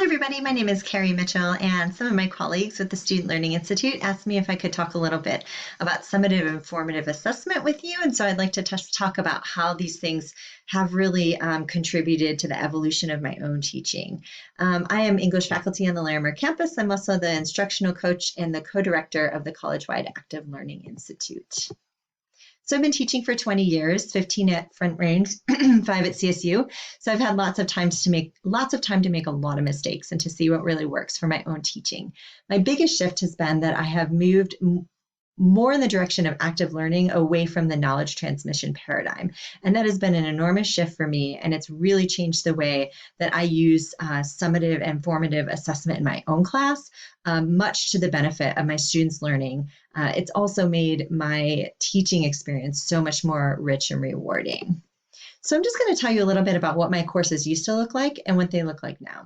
everybody, my name is Carrie Mitchell, and some of my colleagues with the Student Learning Institute asked me if I could talk a little bit about summative and formative assessment with you. And so I'd like to talk about how these things have really contributed to the evolution of my own teaching. I am English faculty on the Larimer campus. I'm also the instructional coach and the co-director of the College-Wide Active Learning Institute. So I've been teaching for 20 years, 15 at Front Range, 5 at CSU. So I've had lots of time to make a lot of mistakes and to see what really works for my own teaching. My biggest shift has been that I have moved more in the direction of active learning away from the knowledge transmission paradigm. And that has been an enormous shift for me. And it's really changed the way that I use summative and formative assessment in my own class, much to the benefit of my students' learning. It's also made my teaching experience so much more rich and rewarding. So I'm just going to tell you a little bit about what my courses used to look like and what they look like now.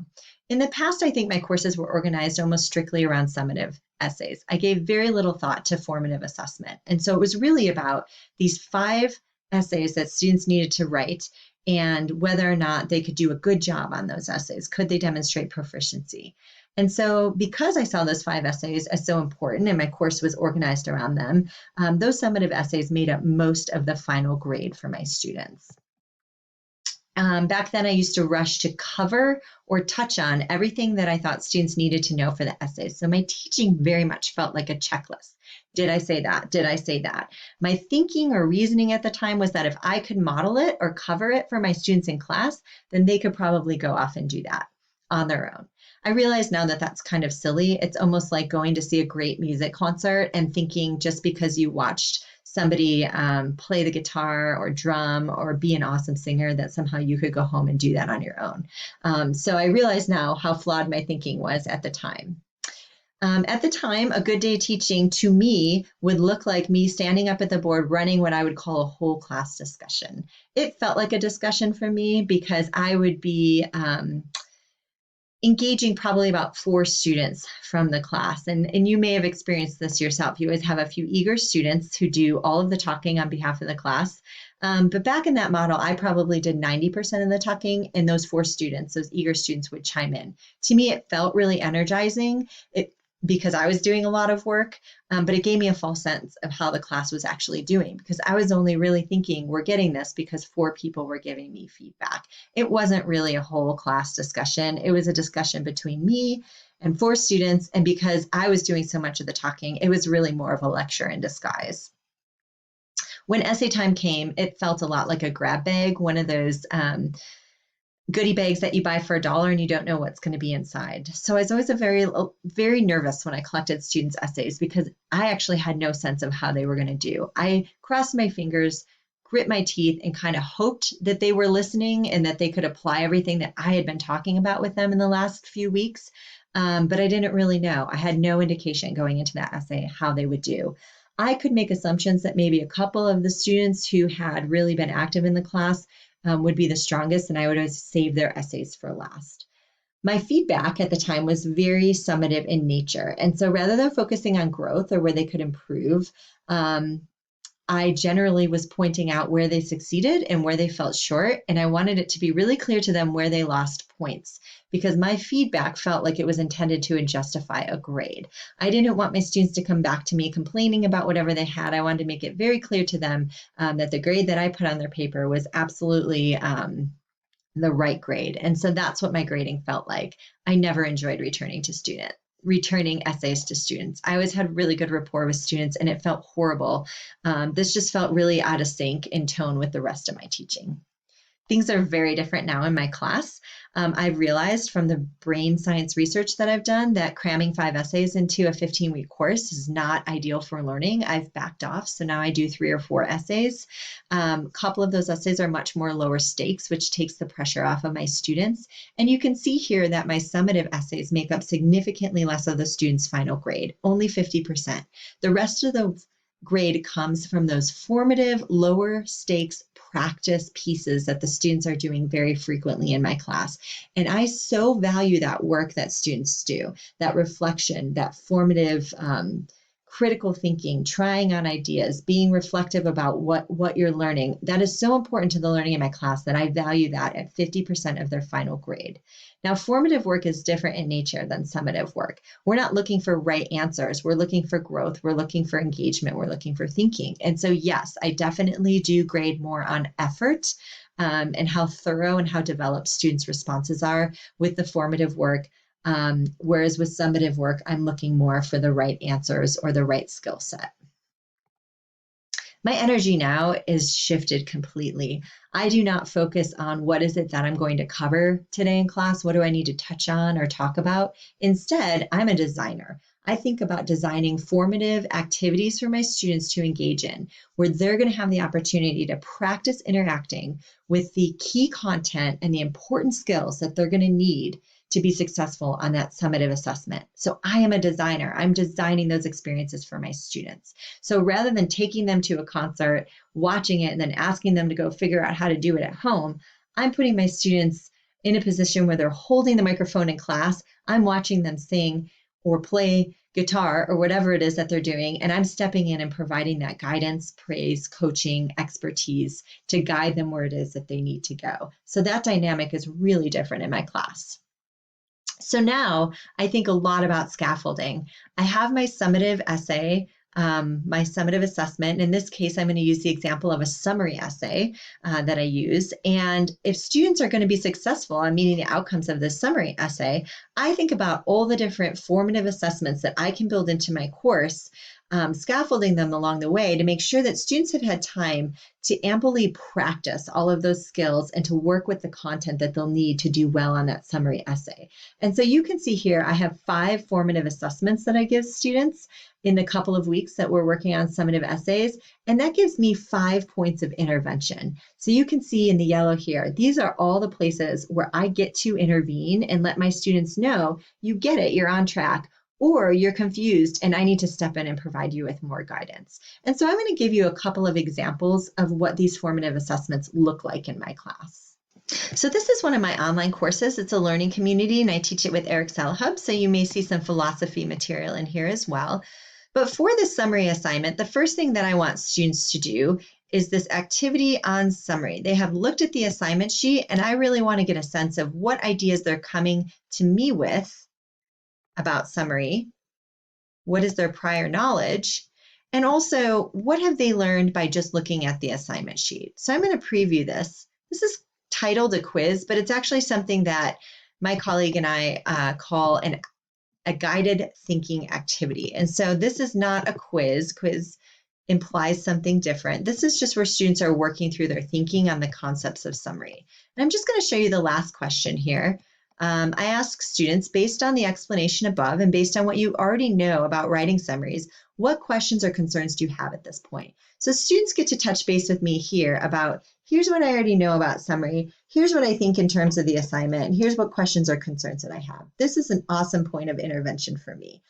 In the past, I think my courses were organized almost strictly around summative essays. I gave very little thought to formative assessment. And so it was really about these 5 essays that students needed to write and whether or not they could do a good job on those essays. Could they demonstrate proficiency? And so because I saw those 5 essays as so important and my course was organized around them, those summative essays made up most of the final grade for my students. Back then, I used to rush to cover or touch on everything that I thought students needed to know for the essays. So my teaching very much felt like a checklist. Did I say that? Did I say that? My thinking or reasoning at the time was that if I could model it or cover it for my students in class, then they could probably go off and do that on their own. I realize now that that's kind of silly. It's almost like going to see a great music concert and thinking just because you watched somebody play the guitar or drum or be an awesome singer that somehow you could go home and do that on your own. So I realize now how flawed my thinking was at the time. At the time, a good day teaching to me would look like me standing up at the board running what I would call a whole class discussion. It felt like a discussion for me because I would be engaging probably about 4 students from the class. And you may have experienced this yourself. You always have a few eager students who do all of the talking on behalf of the class. But back in that model, I probably did 90% of the talking, and those 4 students, those eager students, would chime in. To me, it felt really energizing because I was doing a lot of work, but it gave me a false sense of how the class was actually doing because I was only really thinking we're getting this because 4 people were giving me feedback. It wasn't really a whole class discussion. It was a discussion between me and 4 students. And because I was doing so much of the talking, it was really more of a lecture in disguise. When essay time came, it felt a lot like a grab bag, one of those goodie bags that you buy for $1 and you don't know what's going to be inside. So I was always very nervous when I collected students' essays because I actually had no sense of how they were going to do. I crossed my fingers, grit my teeth, and kind of hoped that they were listening and that they could apply everything that I had been talking about with them in the last few weeks. But I didn't really know. I had no indication going into that essay how they would do. I could make assumptions that maybe a couple of the students who had really been active in the class would be the strongest, and I would always save their essays for last. My feedback at the time was very summative in nature. And so rather than focusing on growth or where they could improve, I generally was pointing out where they succeeded and where they fell short. And I wanted it to be really clear to them where they lost points because my feedback felt like it was intended to justify a grade. I didn't want my students to come back to me complaining about whatever they had. I wanted to make it very clear to them that the grade that I put on their paper was absolutely the right grade. And so that's what my grading felt like. I never enjoyed returning essays to students. I always had really good rapport with students and it felt horrible. This just felt really out of sync in tone with the rest of my teaching. Things are very different now in my class. I've realized from the brain science research that I've done that cramming 5 essays into a 15-week course is not ideal for learning. I've backed off, so now I do 3 or 4 essays. A couple of those essays are much more lower stakes, which takes the pressure off of my students. And you can see here that my summative essays make up significantly less of the student's final grade, only 50%. The rest of the grade comes from those formative, lower stakes practice pieces that the students are doing very frequently in my class. And I so value that work that students do, that reflection, that formative critical thinking, trying on ideas, being reflective about what you're learning. That is so important to the learning in my class that I value that at 50% of their final grade. Now, formative work is different in nature than summative work. We're not looking for right answers. We're looking for growth. We're looking for engagement. We're looking for thinking. And so, yes, I definitely do grade more on effort and how thorough and how developed students' responses are with the formative work. Whereas with summative work, I'm looking more for the right answers or the right skill set. My energy now is shifted completely. I do not focus on what is it that I'm going to cover today in class. What do I need to touch on or talk about? Instead, I'm a designer. I think about designing formative activities for my students to engage in, where they're going to have the opportunity to practice interacting with the key content and the important skills that they're going to need to be successful on that summative assessment. So I am a designer. I'm designing those experiences for my students. So rather than taking them to a concert, watching it, and then asking them to go figure out how to do it at home, I'm putting my students in a position where they're holding the microphone in class. I'm watching them sing or play guitar or whatever it is that they're doing. And I'm stepping in and providing that guidance, praise, coaching, expertise to guide them where it is that they need to go. So that dynamic is really different in my class. So now I think a lot about scaffolding. I have my summative essay, my summative assessment. In this case, I'm going to use the example of a summary essay that I use. And if students are going to be successful on meeting the outcomes of this summary essay, I think about all the different formative assessments that I can build into my course, scaffolding them along the way to make sure that students have had time to amply practice all of those skills and to work with the content that they'll need to do well on that summary essay. And so you can see here, I have 5 formative assessments that I give students in the couple of weeks that we're working on summative essays, and that gives me 5 points of intervention. So you can see in the yellow here, these are all the places where I get to intervene and let my students know, you get it, you're on track, or you're confused and I need to step in and provide you with more guidance. And so I'm going to give you a couple of examples of what these formative assessments look like in my class. So this is one of my online courses. It's a learning community and I teach it with Eric Salahub. So you may see some philosophy material in here as well. But for this summary assignment, the first thing that I want students to do is this activity on summary. They have looked at the assignment sheet and I really want to get a sense of what ideas they're coming to me with about summary, what is their prior knowledge, and also what have they learned by just looking at the assignment sheet. So I'm going to preview this. This is titled a quiz, but it's actually something that my colleague and I call a guided thinking activity. And so this is not a quiz. Quiz implies something different. This is just where students are working through their thinking on the concepts of summary. And I'm just going to show you the last question here. I ask students, based on the explanation above and based on what you already know about writing summaries, what questions or concerns do you have at this point? So students get to touch base with me here about, here's what I already know about summary, here's what I think in terms of the assignment, and here's what questions or concerns that I have. This is an awesome point of intervention for me.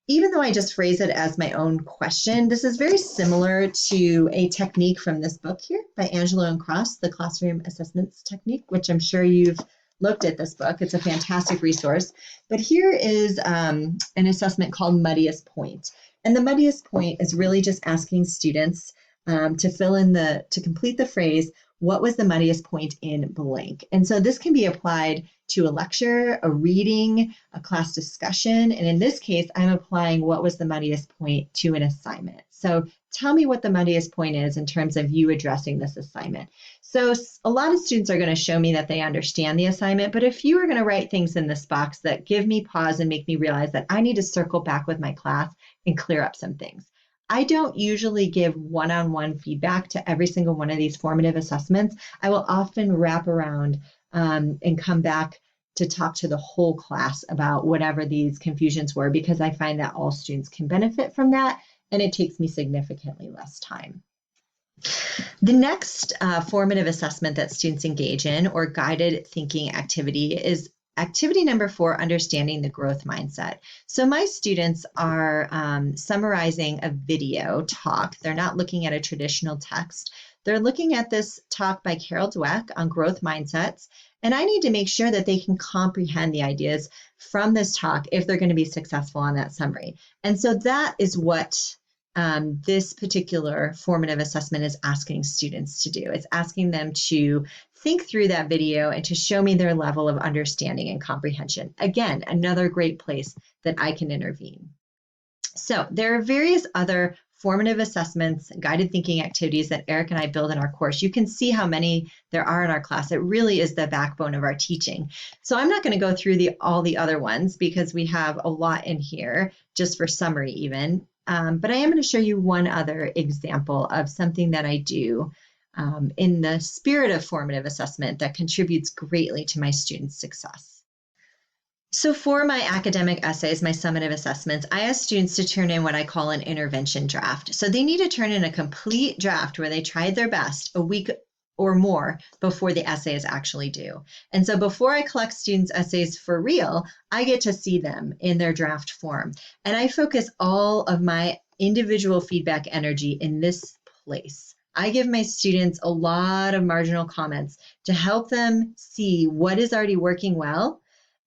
Even though I just phrase it as my own question, this is very similar to a technique from this book here by Angelo and Cross, the Classroom Assessments Technique, which I'm sure you've looked at this book. It's a fantastic resource. But here is an assessment called Muddiest Point. And the muddiest point is really just asking students to complete the phrase, what was the muddiest point in blank? And so this can be applied to a lecture, a reading, a class discussion. And in this case, I'm applying what was the muddiest point to an assignment. So tell me what the muddiest point is in terms of you addressing this assignment. So a lot of students are going to show me that they understand the assignment, but if you are going to write things in this box that give me pause and make me realize that I need to circle back with my class and clear up some things. I don't usually give one-on-one feedback to every single one of these formative assessments. I will often wrap around and come back to talk to the whole class about whatever these confusions were, because I find that all students can benefit from that, and it takes me significantly less time. The next formative assessment that students engage in, or guided thinking activity, is activity number 4, understanding the growth mindset. So my students are summarizing a video talk. They're not looking at a traditional text. They're looking at this talk by Carol Dweck on growth mindsets, and I need to make sure that they can comprehend the ideas from this talk if they're going to be successful on that summary. And so that is what this particular formative assessment is asking students to do. It's asking them to think through that video and to show me their level of understanding and comprehension. Again, another great place that I can intervene. So there are various other formative assessments, guided thinking activities that Eric and I build in our course. You can see how many there are in our class. It really is the backbone of our teaching. So I'm not going to go through all the other ones because we have a lot in here just for summary even. But I am going to show you one other example of something that I do in the spirit of formative assessment that contributes greatly to my students' success. So for my academic essays, my summative assessments, I ask students to turn in what I call an intervention draft. So they need to turn in a complete draft where they tried their best a week or more before the essay is actually due. And so before I collect students' essays for real, I get to see them in their draft form. And I focus all of my individual feedback energy in this place. I give my students a lot of marginal comments to help them see what is already working well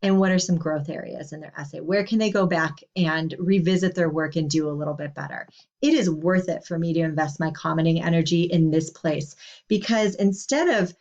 and what are some growth areas in their essay. Where can they go back and revisit their work and do a little bit better? It is worth it for me to invest my commenting energy in this place, because instead of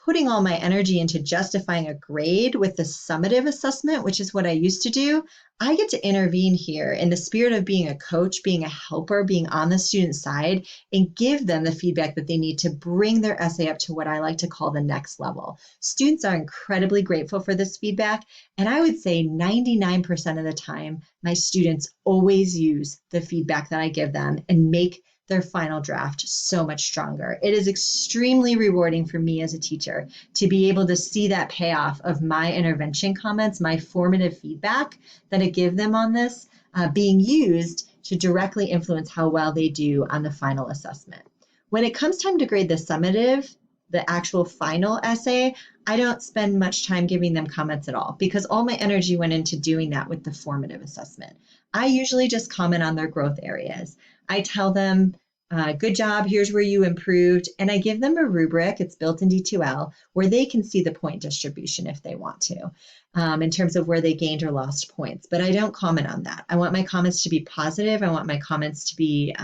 putting all my energy into justifying a grade with the summative assessment, which is what I used to do, I get to intervene here in the spirit of being a coach, being a helper, being on the student side, and give them the feedback that they need to bring their essay up to what I like to call the next level. Students are incredibly grateful for this feedback, and I would say 99% of the time, my students always use the feedback that I give them and make their final draft so much stronger. It is extremely rewarding for me as a teacher to be able to see that payoff of my intervention comments, my formative feedback that I give them on this being used to directly influence how well they do on the final assessment. When it comes time to grade the summative, the actual final essay, I don't spend much time giving them comments at all because all my energy went into doing that with the formative assessment. I usually just comment on their growth areas. I tell them, good job, here's where you improved, and I give them a rubric, it's built in D2L, where they can see the point distribution if they want to, in terms of where they gained or lost points. But I don't comment on that. I want my comments to be positive. I want my comments to be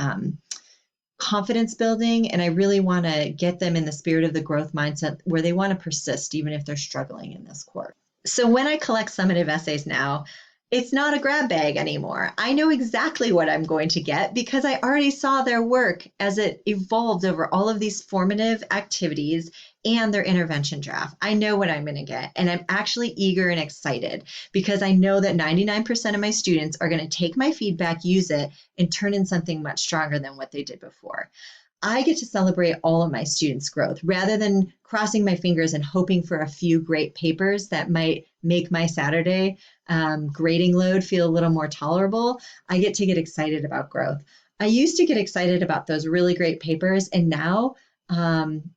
confidence building, and I really want to get them in the spirit of the growth mindset where they want to persist even if they're struggling in this course. So when I collect summative essays now, it's not a grab bag anymore. I know exactly what I'm going to get because I already saw their work as it evolved over all of these formative activities and their intervention draft. I know what I'm going to get, and I'm actually eager and excited because I know that 99% of my students are going to take my feedback, use it, and turn in something much stronger than what they did before. I get to celebrate all of my students' growth rather than crossing my fingers and hoping for a few great papers that might make my Saturday grading load feel a little more tolerable. I get to get excited about growth. I used to get excited about those really great papers, and now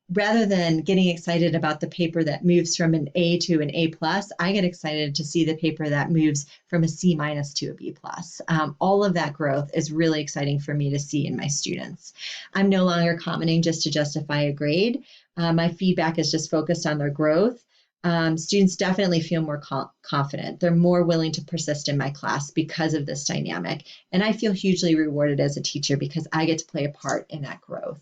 rather than getting excited about the paper that moves from an A to an A+, I get excited to see the paper that moves from a C- to a B+. All of that growth is really exciting for me to see in my students. I'm no longer commenting just to justify a grade. My feedback is just focused on their growth. Students definitely feel more confident. They're more willing to persist in my class because of this dynamic. And I feel hugely rewarded as a teacher because I get to play a part in that growth.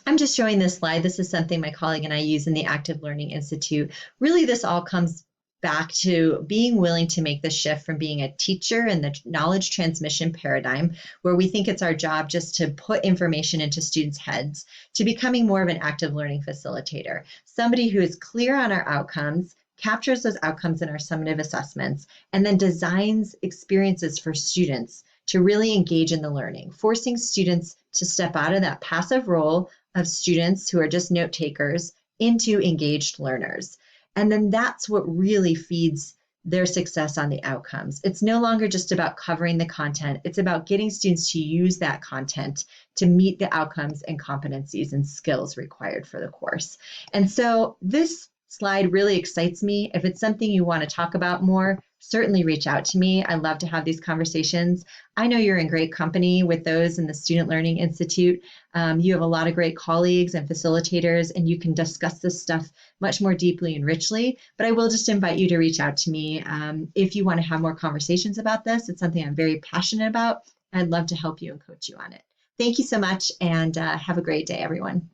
I'm just showing this slide. This is something my colleague and I use in the Active Learning Institute. Really, this all comes back to being willing to make the shift from being a teacher in the knowledge transmission paradigm, where we think it's our job just to put information into students' heads, to becoming more of an active learning facilitator, somebody who is clear on our outcomes, captures those outcomes in our summative assessments, and then designs experiences for students to really engage in the learning, forcing students to step out of that passive role of students who are just note takers into engaged learners. And then that's what really feeds their success on the outcomes. It's no longer just about covering the content. It's about getting students to use that content to meet the outcomes and competencies and skills required for the course. And so this slide really excites me. If it's something you want to talk about more, certainly reach out to me. I love to have these conversations. I know you're in great company with those in the Student Learning Institute. You have a lot of great colleagues and facilitators, and you can discuss this stuff much more deeply and richly. But I will just invite you to reach out to me if you want to have more conversations about this. It's something I'm very passionate about. I'd love to help you and coach you on it. Thank you so much, and have a great day, everyone.